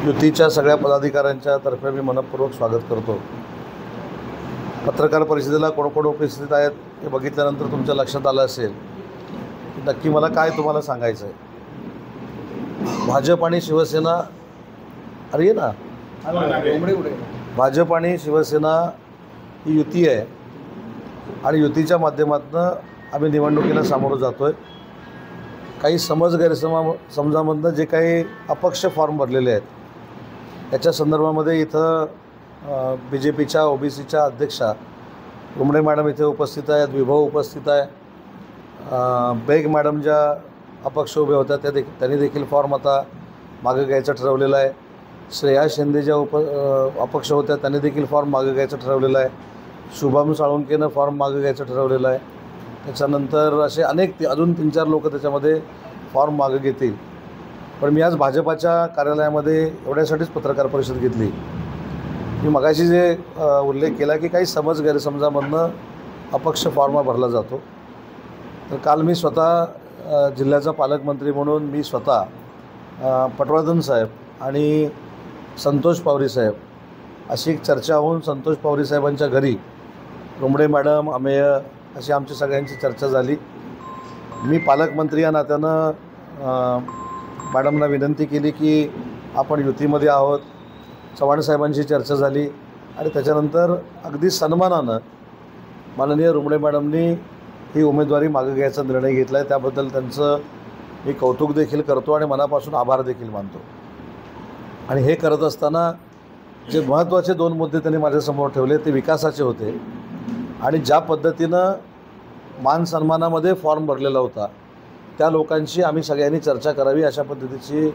युतीच्या सगळ्या पदाधिकाऱ्यांच्या तर्फे मी मनपूर्वक स्वागत करतो। पत्रकार परिषदेला कोण उपस्थित आहेत हे बघितल्यानंतर तुमच्या लक्षात आलं असेल की नक्की मला काय तुम्हाला सांगायचं आहे। भाजप आणि शिवसेना अरे ना भाजप आणि शिवसेना ही युती आहे आणि युतीच्या माध्यमातून आम्ही निवडणुकीला सामोरं जातो आहे। काही समजामधनं जे काही अपक्ष फॉर्म भरलेले आहेत याच्या संदर्भामध्ये इथं BJPच्या OBCच्या अध्यक्षा रुमडे मॅडम इथे उपस्थित आहेत, विभव उपस्थित आहे, बेग मॅडम ज्या अपक्ष उभे होत्या त्यांनी देखील फॉर्म आता मागे घ्यायचं ठरवलेलं आहे। श्रेया शिंदे ज्या अपक्ष होत्या त्यांनी देखील फॉर्म मागे घ्यायचं ठरवलेलं आहे। शुभम साळुंकेनं फॉर्म मागे घ्यायचं ठरवलेलं आहे। त्याच्यानंतर असे अनेक अजून 3-4 लोक त्याच्यामध्ये फॉर्म मागे घेतील। पण मी आज भाजपाच्या कार्यालयामध्ये एवढ्यासाठीच पत्रकार परिषद घेतली की मगाशी जे उल्लेख केला की काही गैरसमजामधनं अपक्ष फॉर्म भरला जातो। तर काल मी स्वतः जिल्ह्याचा पालकमंत्री म्हणून मी स्वतः पटवर्धन साहेब आणि संतोष पावरी साहेब अशी एक चर्चा होऊन संतोष पावरी साहेबांच्या घरी रुमडे मॅडम अमेय अशी आमची सगळ्यांची चर्चा झाली। मी पालकमंत्री या नात्यानं मॅडमना विनंती केली की आपण युतीमध्ये आहोत। चव्हाण साहेबांशी चर्चा झाली आणि त्याच्यानंतर अगदी सन्मानानं माननीय रुमडे मॅडमनी ही उमेदवारी मागे घ्यायचा निर्णय घेतला आहे। त्याबद्दल त्यांचं मी कौतुक देखील करतो आणि मनापासून आभार देखील मानतो। आणि हे करत असताना जे महत्त्वाचे 2 मुद्दे त्यांनी माझ्यासमोर ठेवले ते विकासाचे होते आणि ज्या पद्धतीनं मान सन्मानामध्ये फॉर्म भरलेला होता त्या लोकांशी आम्ही सगळ्यांनी चर्चा करावी अशा पद्धतीची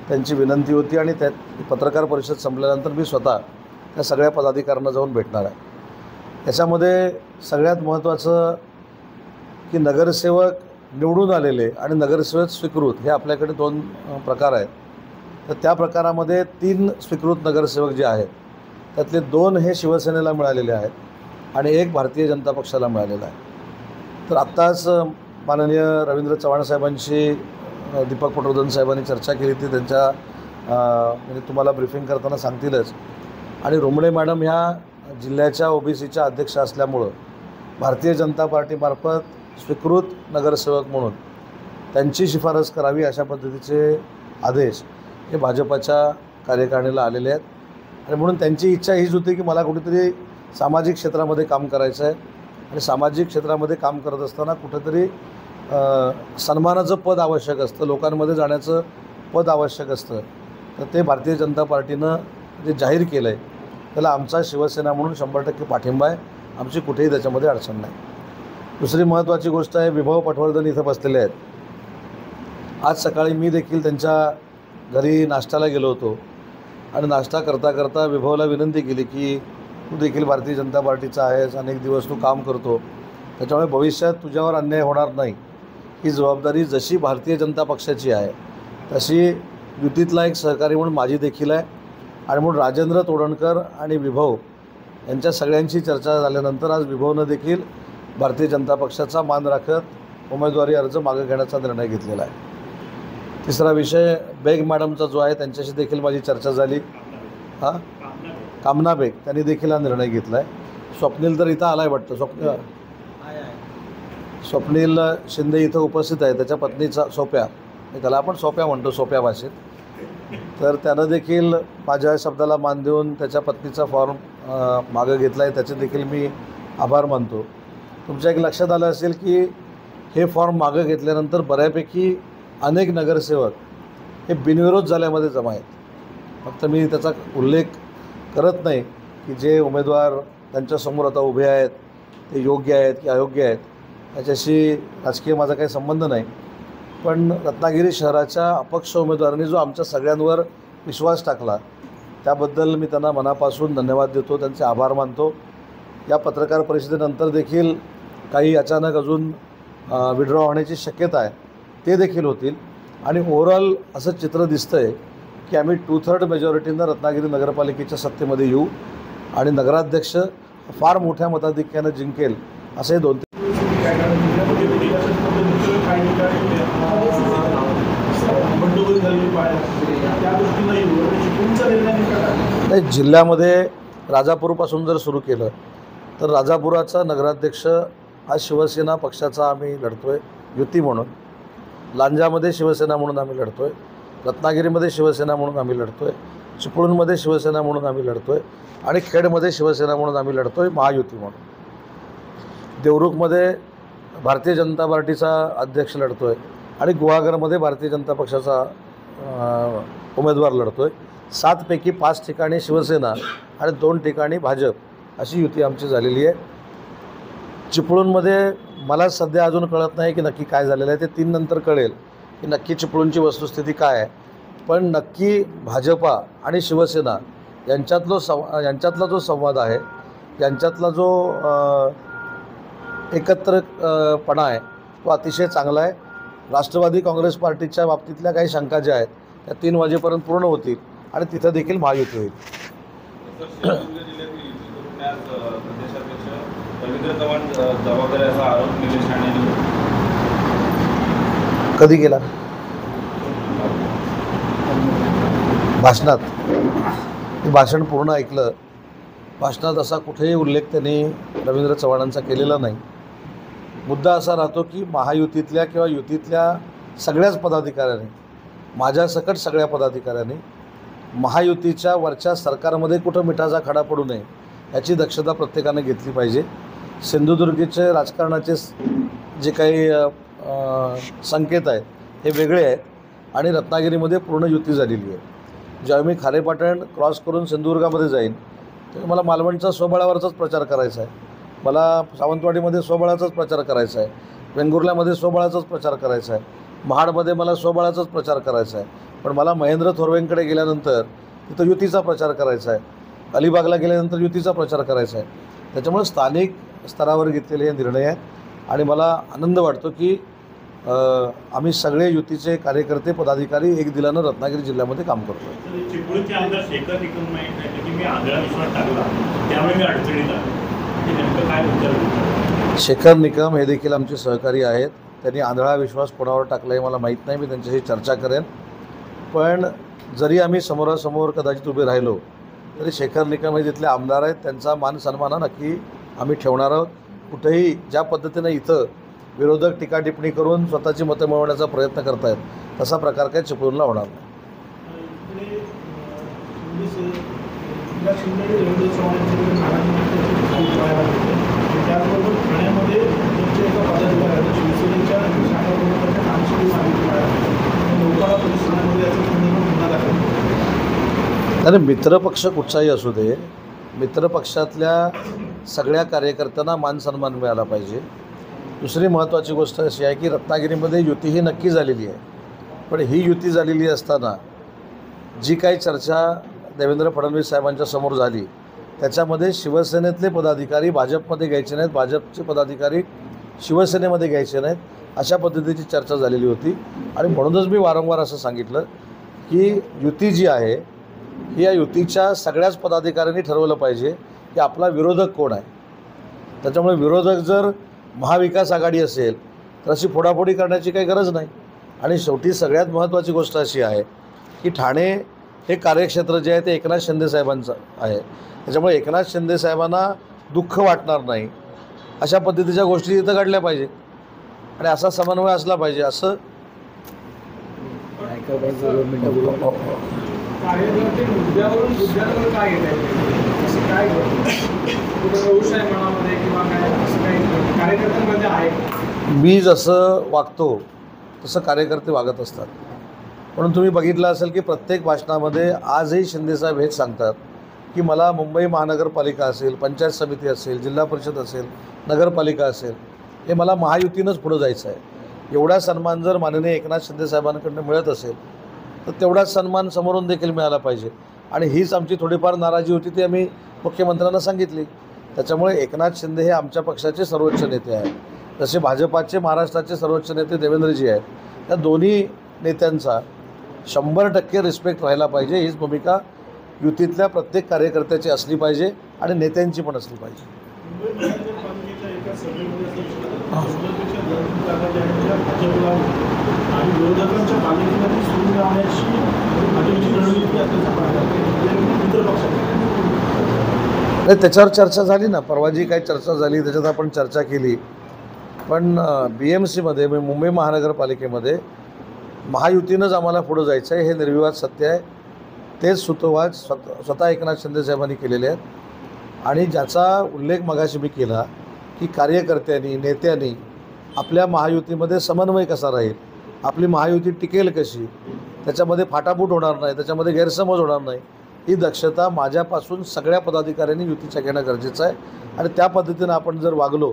त्यांची विनंती होती। आणि त्या पत्रकार परिषद संपल्यानंतर मी स्वतः त्या सगळ्या पदाधिकाऱ्यांना जाऊन भेटणार आहे। याच्यामध्ये सगळ्यात महत्त्वाचं की नगरसेवक निवडून आलेले आणि नगरसेवक स्वीकृत हे आपल्याकडे 2 प्रकार आहेत। तर त्या प्रकारामध्ये 3 स्वीकृत नगरसेवक जे आहेत त्यातले 2 हे शिवसेनेला मिळालेले आहेत आणि 1 भारतीय जनता पक्षाला मिळालेला आहे। तर आत्ताच माननीय रवींद्र चव्हाण साहेबांशी दीपक पटवर्धन साहेबांनी चर्चा केली ती त्यांच्या म्हणजे तुम्हाला ब्रीफिंग करताना सांगतीलच। आणि रुमडे मॅडम ह्या जिल्ह्याच्या OBCच्या अध्यक्ष असल्यामुळं भारतीय जनता पार्टीमार्फत स्वीकृत नगरसेवक म्हणून त्यांची शिफारस करावी अशा पद्धतीचे आदेश हे भाजपाच्या कार्यकारिणीला आलेले आहेत। आणि म्हणून त्यांची इच्छा हीच होती की मला कुठेतरी सामाजिक क्षेत्रामध्ये काम करायचं आहे आणि सामाजिक क्षेत्रामध्ये काम करत असताना कुठेतरी सन्मानाचं पद आवश्यक असतं, लोकांमध्ये जाण्याचं पद आवश्यक असतं। तर ते भारतीय जनता पार्टीनं जे जाहीर केलं आहे त्याला आमचा शिवसेना म्हणून 100% पाठिंबा आहे। आमची कुठेही त्याच्यामध्ये अडचण नाही। दुसरी महत्त्वाची गोष्ट आहे विभव पटवर्धन इथं बसलेले आहेत। आज सकाळी मी देखील त्यांच्या घरी नाश्त्याला गेलो होतो आणि नाश्ता करता करता विभवला विनंती केली की तू देखील भारतीय जनता पार्टीचा आहेस, अनेक दिवस तू काम करतो, त्याच्यामुळे भविष्यात तुझ्यावर अन्याय होणार नाही ही जबाबदारी जशी भारतीय जनता पक्षाची आहे तशी युतीतला एक सहकारी म्हणून माझी देखील आहे। आणि म्हणून राजेंद्र तोडणकर आणि विभव यांच्या सगळ्यांची चर्चा झाल्यानंतर आज विभवनं देखील भारतीय जनता पक्षाचा मान राखत उमेदवारी अर्ज मागे घेण्याचा निर्णय घेतलेला आहे। तिसरा विषय बेग मॅडमचा जो आहे त्यांच्याशी देखील माझी चर्चा झाली। कामना बेग त्यांनी देखील हा निर्णय घेतला आहे। स्वप्नील तर इथं आला आहे वाटतं, स्वप्नील शिंदे इथं उपस्थित आहे, त्याच्या पत्नीचा सोप्या, त्याला आपण सोप्या म्हणतो सोप्या भाषेत। तर त्यानं देखील माझ्या शब्दाला मान देऊन त्याच्या पत्नीचा फॉर्म मागं घेतला आहे, त्याचे देखील मी आभार मानतो। तुमच्या एक लक्षात आलं असेल की हे फॉर्म मागं घेतल्यानंतर बऱ्यापैकी अनेक नगरसेवक हे बिनविरोध झाल्यामध्ये जमा आहेत। फक्त मी त्याचा उल्लेख करत नाही की जे उमेदवार त्यांच्यासमोर आता उभे आहेत ते योग्य आहेत की अयोग्य आहेत याच्याशी राजकीय माझा काही संबंध नाही। पण रत्नागिरी शहराच्या अपक्ष उमेदवारांनी जो आमच्या सगळ्यांवर विश्वास टाकला त्याबद्दल मी त्यांना मनापासून धन्यवाद देतो, त्यांचे आभार मानतो। या पत्रकार परिषदेनंतर देखील काही अचानक अजून विड्रॉ होण्याची शक्यता आहे ते देखील होतील आणि ओव्हरऑल असं चित्र दिसतं आहे की आम्ही 2/3 मेजॉरिटीनं रत्नागिरी नगरपालिकेच्या सत्तेमध्ये येऊ आणि नगराध्यक्ष फार मोठ्या मताधिक्यानं जिंकेल असे 2-3 बंडखोरी झालेली पाहिजे त्या दृष्टीनं नाही, जिल्ह्यामध्ये राजापूरपासून जर सुरू केलं तर राजापुराचा नगराध्यक्ष हा शिवसेना पक्षाचा आम्ही लढतो आहे युती म्हणून. लांजामध्ये शिवसेना म्हणून आम्ही लढतो आहे, रत्नागिरीमध्ये शिवसेना म्हणून आम्ही लढतो आहे, चिपळूणमध्ये शिवसेना म्हणून आम्ही लढतो आहे आणि खेडमध्ये शिवसेना म्हणून आम्ही लढतो आहे महायुती म्हणून. देवरुखमध्ये भारतीय जनता पार्टीचा अध्यक्ष लढतो आहे आणि गुहागरमध्ये भारतीय जनता पक्षाचा उमेदवार लढतो आहे. 7 पैकी 5 ठिकाणी शिवसेना आणि 2 ठिकाणी भाजप अशी युती आमची झालेली आहे. चिपळूणमध्ये मला सध्या अजून कळत नाही की नक्की काय झालेलं आहे, ते 3 नंतर कळेल की नक्की चिपळूणची वस्तुस्थिती काय आहे. पण नक्की भाजपा आणि शिवसेना यांच्यातला जो संवाद आहे, यांच्यातला जो एकत्रपणा आहे तो अतिशय चांगला आहे. राष्ट्रवादी काँग्रेस पार्टीच्या बाबतीतल्या काही शंका ज्या आहेत त्या 3 वाजेपर्यंत पूर्ण होतील आणि तिथं देखील महायुती होईल. कधी केला भाषणात? भाषण पूर्ण ऐकलं. भाषणात असा कुठेही उल्लेख त्यांनी रवींद्र चव्हाणांचा केलेला नाही. मुद्दा असा राहतो की महायुतीतल्या किंवा युतीतल्या सगळ्याच पदाधिकाऱ्यांनी, माझ्यासकट सगळ्या पदाधिकाऱ्यांनी महायुतीच्या वरच्या सरकारमध्ये कुठं मिठाचा खडा पडू नये याची दक्षता प्रत्येकाने घेतली पाहिजे. सिंधुदुर्गचे राजकारणाचे जे काही संकेत आहेत हे वेगळे आहेत आणि रत्नागिरीमध्ये पूर्ण युती झालेली आहे. जेव्हा मी खारेपाटण क्रॉस करून सिंधुदुर्गामध्ये जाईन तेव्हा मला मालवणचा स्वबळावरचाच प्रचार करायचा आहे, मला सावंतवाडीमध्ये स्वबळाचाच प्रचार करायचा आहे, वेंगुर्ल्यामध्ये स्वबळाचाच प्रचार करायचा आहे, महाडमध्ये मला स्वबळाचाच प्रचार करायचा आहे. पण मला महेंद्र थोरवेंकडे गेल्यानंतर तिथं युतीचा प्रचार करायचा आहे, अलिबागला गेल्यानंतर युतीचा प्रचार करायचा आहे. त्याच्यामुळे स्थानिक स्तरावर घेतलेले हे निर्णय आहेत आणि मला आनंद वाटतो की आम्ही सगळे युतीचे कार्यकर्ते पदाधिकारी एक दिलानं रत्नागिरी जिल्ह्यामध्ये काम करतो. शेखर निकम हे देखील आमचे सहकारी आहेत. त्यांनी आंधळा विश्वास कोणावर टाकला आहे मला माहीत नाही, मी त्यांच्याशी चर्चा करेन. पण जरी आम्ही समोरासमोर कदाचित उभे राहिलो तरी शेखर निकम हे जिथले आमदार आहेत त्यांचा मान सन्मान नक्की आम्ही ठेवणार आहोत. कुठेही ज्या पद्धतीनं इथं विरोधक टीका टिप्पणी करून स्वतःची मतं मिळवण्याचा प्रयत्न करतायत तसा प्रकार काही चिपळूणला होणार नाही. आणि मित्रपक्ष कुठचाही असू दे, मित्रपक्षातल्या सगळ्या कार्यकर्त्यांना मान सन्मान मिळाला पाहिजे. दुसरी महत्त्वाची गोष्ट अशी आहे की रत्नागिरीमध्ये युती ही नक्की झालेली आहे. पण ही युती झालेली असताना जी काही चर्चा देवेंद्र फडणवीस साहेबांच्या समोर झाली त्याच्यामध्ये शिवसेनेतले पदाधिकारी भाजपमध्ये घ्यायचे नाहीत, भाजपचे पदाधिकारी शिवसेनेमध्ये घ्यायचे नाहीत, अशा पद्धतीची चर्चा झालेली होती. आणि म्हणूनच मी वारंवार असं सांगितलं की युती जी आहे ही या युतीच्या सगळ्याच पदाधिकाऱ्यांनी ठरवलं पाहिजे की आपला विरोधक कोण आहे. त्याच्यामुळे विरोधक जर महाविकास आघाडी असेल तर अशी फोडाफोडी करण्याची काही गरज नाही. आणि शेवटी सगळ्यात महत्त्वाची गोष्ट अशी आहे की ठाणे हे कार्यक्षेत्र जे आहे ते एकनाथ शिंदे साहेबांचं आहे. त्याच्यामुळे एकनाथ शिंदे साहेबांना दुःख वाटणार नाही अशा पद्धतीच्या गोष्टी इथं घडल्या पाहिजे आणि असा समन्वय असला पाहिजे. असं मी जसं वागतो तसं कार्यकर्ते वागत असतात. म्हणून तुम्ही बघितलं असेल की प्रत्येक भाषणामध्ये आजही शिंदेसाहेब हेच सांगतात की मला मुंबई महानगरपालिका असेल, पंचायत समिती असेल, जिल्हा परिषद असेल, नगरपालिका असेल, हे मला महायुतीनंच पुढं जायचं आहे. एवढा सन्मान जर माननीय एकनाथ शिंदेसाहेबांकडून मिळत असेल तर तेवढाच सन्मान समोरून देखील मिळाला पाहिजे. आणि हीच आमची थोडीफार नाराजी होती ती आम्ही मुख्यमंत्र्यांना सांगितली. त्याच्यामुळे एकनाथ शिंदे हे आमच्या पक्षाचे सर्वोच्च नेते आहेत. जसे भाजपाचे महाराष्ट्राचे सर्वोच्च नेते देवेंद्रजी आहेत, त्या दोन्ही नेत्यांचा 100% रिस्पेक्ट राहिला पाहिजे. हीच भूमिका युतीतल्या प्रत्येक कार्यकर्त्याची असली पाहिजे आणि नेत्यांची पण असली पाहिजे. विरोधकांच्या नाही, त्याच्यावर चर्चा झाली ना, परवा जी काही चर्चा झाली त्याच्यात आपण चर्चा केली. पण BMCमध्ये म्हणजे मुंबई महानगरपालिकेमध्ये महायुतीनंच आम्हाला पुढं जायचं आहे, हे निर्विवाद सत्य आहे. तेच सूत्रवाद स्वतः एकनाथ शिंदे साहेबांनी केलेले आहेत आणि ज्याचा उल्लेख मगाशी मी केला की कार्यकर्त्यांनी नेत्यांनी आपल्या महायुतीमध्ये समन्वय कसा राहील, आपली महायुती टिकेल कशी, त्याच्यामध्ये फाटाफूट होणार नाही, त्याच्यामध्ये गैरसमज होणार नाही, ही दक्षता माझ्यापासून सगळ्या पदाधिकाऱ्यांनी युतीच्या घेणं गरजेचं आहे. आणि त्या पद्धतीनं आपण जर वागलो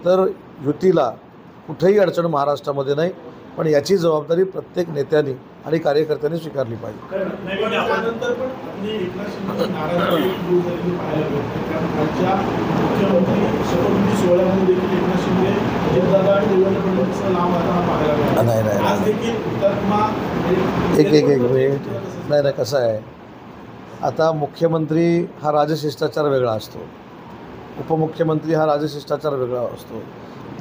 तर युतीला कुठेही अडचण महाराष्ट्रामध्ये नाही. पण याची जबाबदारी प्रत्येक नेत्यांनी आणि कार्यकर्त्यांनी स्वीकारली पाहिजे. नाही, कसं आहे, आता मुख्यमंत्री हा राजशिष्टाचार वेगळा असतो, उपमुख्यमंत्री हा राजशिष्टाचार वेगळा असतो.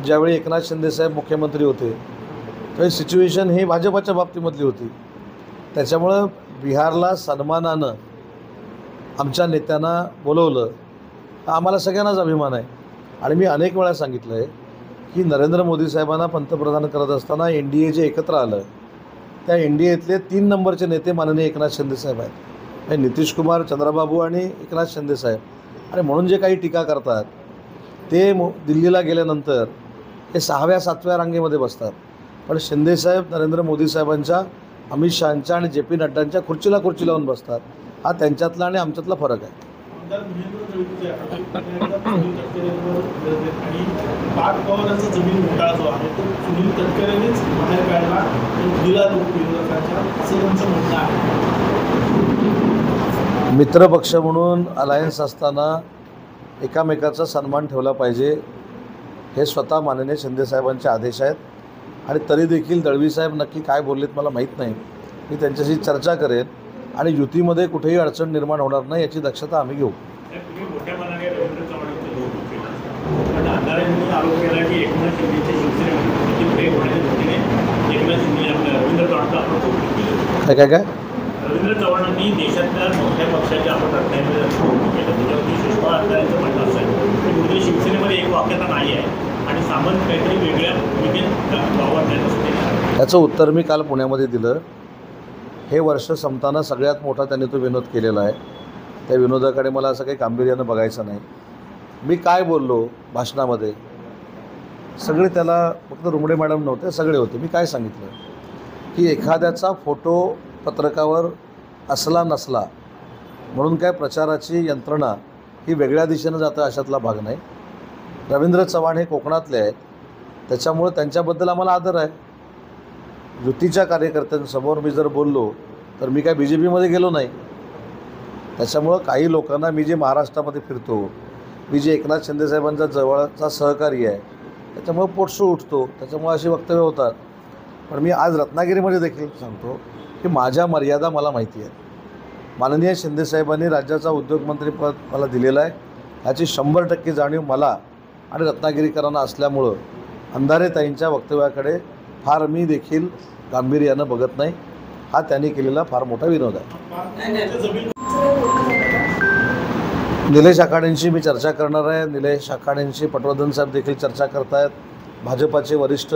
ज्यावेळी एकनाथ शिंदेसाहेब मुख्यमंत्री होते त्यावेळी सिच्युएशन ही भाजपाच्या बाबतीमधली होती. त्याच्यामुळं बिहारला सन्मानानं आमच्या नेत्यांना बोलवलं, हा आम्हाला सगळ्यांनाच अभिमान आहे. आणि मी अनेक वेळा सांगितलं आहे की नरेंद्र मोदी साहेबांना पंतप्रधान करत असताना NDA जे एकत्र आलं त्या NDAतले 3 नंबरचे नेते माननीय एकनाथ शिंदेसाहेब आहेत. म्हणजे नितीश कुमार, चंद्रबाबू आणि एकनाथ शिंदेसाहेब. आणि म्हणून जे काही टीका करतात ते दिल्लीला गेल्यानंतर हे 6व्या 7व्या रांगेमध्ये बसतात. पण शिंदेसाहेब नरेंद्र मोदी साहेबांच्या, अमित शहांच्या आणि JP नड्डांच्या खुर्चीला लावून बसतात. हा त्यांच्यातला आणि आमच्यातला फरक आहे. मित्रपक्ष म्हणून अलायन्स असताना एकामेकाचा सन्मान ठेवला पाहिजे, हे स्वतः माननीय शिंदेसाहेबांचे आदेश आहेत. आणि तरी देखील दळवीसाहेब नक्की काय बोललेत मला माहीत नाही. मी त्यांच्याशी चर्चा करेन आणि युतीमध्ये कुठेही अडचण निर्माण होणार नाही याची दक्षता आम्ही घेऊ. काय रवींद्र चव्हाणांनी देशातल्या मोठ्या पक्षाच्या आपण रत्नागिरीमध्ये केलं, त्याच्यावरती सुषमा अंधारेंचं म्हणणं असं आहे की कुठेतरी शिवसेनेमध्ये एक वाक्यता नाही आहे आणि सामंत काहीतरी वेगळ्या भूमिकेत वावरण्यात असते. त्याचं उत्तर मी काल पुण्यामध्ये दिलं. हे वर्ष संपताना सगळ्यात मोठा त्यांनी तो विनोद केलेला आहे. त्या विनोदाकडे मला असं काही गांभीर्यानं बघायचं नाही. मी काय बोललो भाषणामध्ये, सगळे त्याला फक्त रुमडे मॅडम नव्हते, सगळे होते. मी काय सांगितलं की एखाद्याचा फोटो पत्रकावर असला नसला म्हणून काय प्रचाराची यंत्रणा ही वेगळ्या दिशेनं जातं अशातला भाग नाही. रवींद्र चव्हाण हे कोकणातले आहेत, त्याच्यामुळे त्यांच्याबद्दल आम्हाला आदर आहे. युतीच्या कार्यकर्त्यांसमोर मी जर बोललो तर मी काय BJPमध्ये गेलो नाही. त्याच्यामुळं काही लोकांना मी जे महाराष्ट्रामध्ये फिरतो, मी जे एकनाथ शिंदेसाहेबांचा जवळचा सहकारी आहे, त्याच्यामुळं पोटसू उठतो, त्याच्यामुळे अशी वक्तव्य होतात. पण मी आज रत्नागिरीमध्ये देखील सांगतो की माझ्या मर्यादा मला माहिती आहेत. माननीय शिंदेसाहेबांनी राज्याचा उद्योगमंत्रीपद मला दिलेलं आहे, ह्याची 100% जाणीव मला आणि रत्नागिरीकरांना असल्यामुळं अंधारेताईंच्या वक्तव्याकडे फार मी देखील गांभीर्यानं बघत नाही. हा त्यांनी केलेला फार मोठा विनोद आहे. निलेश आखाडेंशी मी चर्चा करणार आहे. निलेश आखाडेंशी पटवर्धन साहेब देखील चर्चा करत आहेत, भाजपाचे वरिष्ठ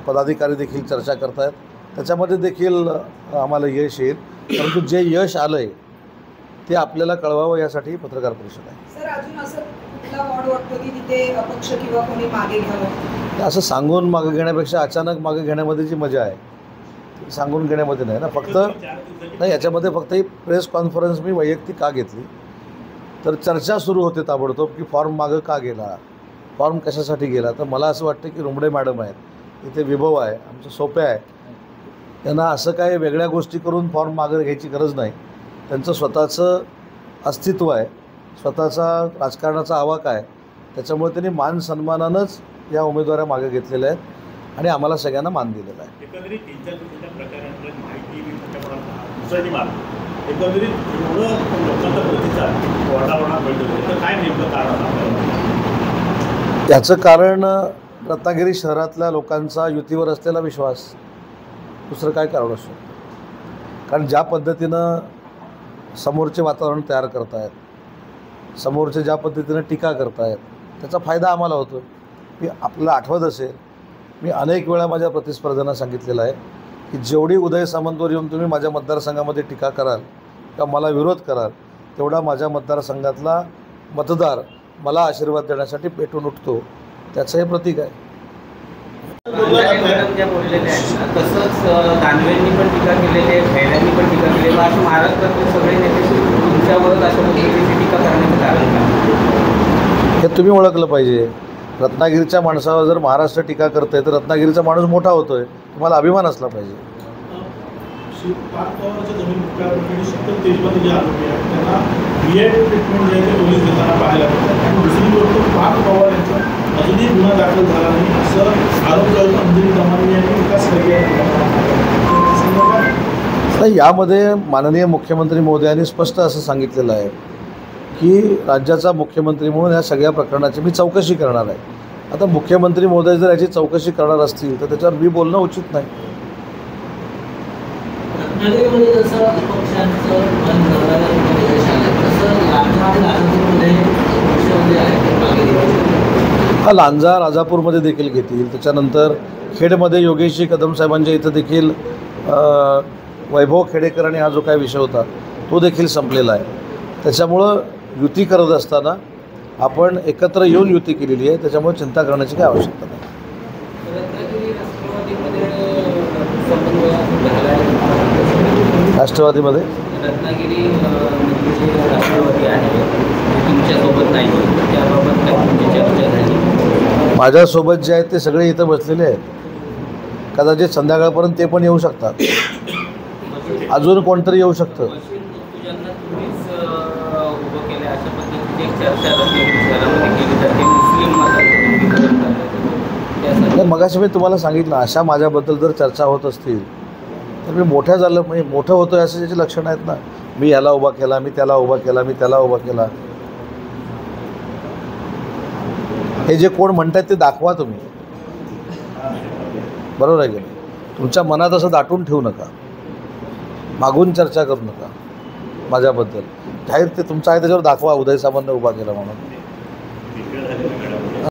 पदाधिकारी देखील चर्चा करत आहेत. त्याच्यामध्ये देखील आम्हाला यश येईल. परंतु जे यश आलं आहे ते आपल्याला कळवावं यासाठी पत्रकार परिषद आहे. सर, अजून असं कुठला वॉर्ड वाटतो की तिथे अपक्ष किंवा कोणी मागे घ्यावं? असं सांगून मागे घेण्यापेक्षा अचानक मागे घेण्यामध्ये जी मजा आहे सांगून घेण्यामध्ये नाही ना. फक्त नाही, याच्यामध्ये फक्त ही प्रेस कॉन्फरन्स मी वैयक्तिक का घेतली तर चर्चा सुरू होते ताबडतोब की फॉर्म मागं का गेला, फॉर्म कशासाठी गेला. तर मला असं वाटतं की रुमडे मॅडम आहेत, इथे विभव आहे, आमचं सोप्या आहे, त्यांना असं काय वेगळ्या गोष्टी करून फॉर्म मागं घ्यायची गरज नाही. त्यांचं स्वतःचं अस्तित्व आहे, स्वतःचा राजकारणाचा आवाका आहे. त्याच्यामुळे त्यांनी मान सन्मानानंच या उमेदवारा मागे घेतलेल्या आहेत आणि आम्हाला सगळ्यांना मान दिलेला आहे. एकंदरीत माहिती एकंदरीत लोकांचा प्रतिसाद वातावरणात भेटतो, तर काय नेमकं कारण? याचं कारण रत्नागिरी शहरातल्या लोकांचा युतीवर असलेला विश्वास, दुसरं काय कारण असू. कारण ज्या पद्धतीनं समोरचे वातावरण तयार करत आहेत, समोरचे ज्या पद्धतीनं टीका करतायत त्याचा फायदा आम्हाला होतो. मी आपल्याला आठवत असेल, मी अनेक वेळा माझ्या प्रतिस्पर्ध्यांना सांगितलेलं आहे की जेवढी उदय सामंतवर येऊन तुम्ही माझ्या मतदारसंघामध्ये टीका कराल किंवा मला विरोध कराल तेवढा माझ्या मतदारसंघातला मतदार मला आशीर्वाद देण्यासाठी पेटून उठतो. त्याचं हे प्रतीक आहे. मॅडम ज्या बोललेल्या आहेत तसंच दानवेंनी पण टीका केलेली आहे, खैऱ्यांनी पण टीका केलेली आहे. असं महाराष्ट्रातील सगळे नेते तुमच्यावरच अशा पद्धतीची टीका करण्याचं कारण काय? हे तुम्ही ओळखलं पाहिजे. रत्नागिरीच्या माणसावर जर महाराष्ट्र टीका करतोय तर रत्नागिरीचा माणूस मोठा होतोय, तुम्हाला अभिमान असला पाहिजे. पार्थ पवारच्या जमीन प्रकरणी सतत देशभर जे आरोपी आहेत त्यांना VIP ट्रीटमेंट जे आहे ते पोलीस देताना पाहायला मिळतात. आणि दुसरी गोष्ट पार्थ पवार यांचा अजूनही गुन्हा दाखल झाला नाही असं आरोप करत अंजली दमानी यांनी विकास केली नाही, यामध्ये माननीय मुख्यमंत्री महोदयांनी स्पष्ट असं सांगितलेलं आहे की राज्याचा मुख्यमंत्री म्हणून या सगळ्या प्रकरणाची मी चौकशी करणार आहे. आता मुख्यमंत्री महोदय जर याची चौकशी करणार असतील तर त्याच्यावर मी बोलणं उचित नाही. रत्नागिरीमध्ये जसं अपक्षांचं मन करणाऱ्या यश आलं तसं लांजा आणि राजापूरमध्ये पक्षामध्ये आहे. हा लांजा राजापूरमध्ये देखील घेतील. त्याच्यानंतर खेडमध्ये योगेशजी कदम साहेबांच्या इथं देखील वैभव खेडेकर आणि हा जो काय विषय होता तो देखील संपलेला आहे. त्याच्यामुळं युती करत असताना आपण एकत्र येऊन युती केलेली आहे. त्याच्यामुळे चिंता करण्याची काय आवश्यकता नाही. रत्नागिरी राष्ट्रवादीमध्ये समन्वय झाला आहे. राष्ट्रवादीमध्ये रत्नागिरी जे राष्ट्रवादी आहे तुमच्यासोबत नाही, त्याबाबत काय तुमची चर्चा झाली? माझ्यासोबत जे आहेत ते सगळे इथं बसलेले आहेत. कदाचित संध्याकाळपर्यंत ते पण येऊ शकतात. अजून कोणतरी येऊ शकतं. तुझ्यांना तुम्हीच उभं केलं अशा पद्धतीची एक चर्चा रत्नागिरी शहरामध्ये केली जाते. मुस्लिम नाही, मगाशी मी तुम्हाला सांगितलं अशा माझ्याबद्दल जर चर्चा होत असतील तर मी मोठ्या झालं म्हणजे मोठं होतं असं त्याची लक्षणं आहेत ना. मी ह्याला उभा केला, मी त्याला उभा केला, मी त्याला उभा केला. हे जे कोण म्हणतात ते दाखवा तुम्ही. बरोबर आहे की नाही? तुमच्या मनात असं दाटून ठेवू नका, मागून चर्चा करू नका माझ्याबद्दल. जाहीर ते तुमचं आहे त्याच्यावर दाखवा उदय सामंतने उभा केला म्हणून.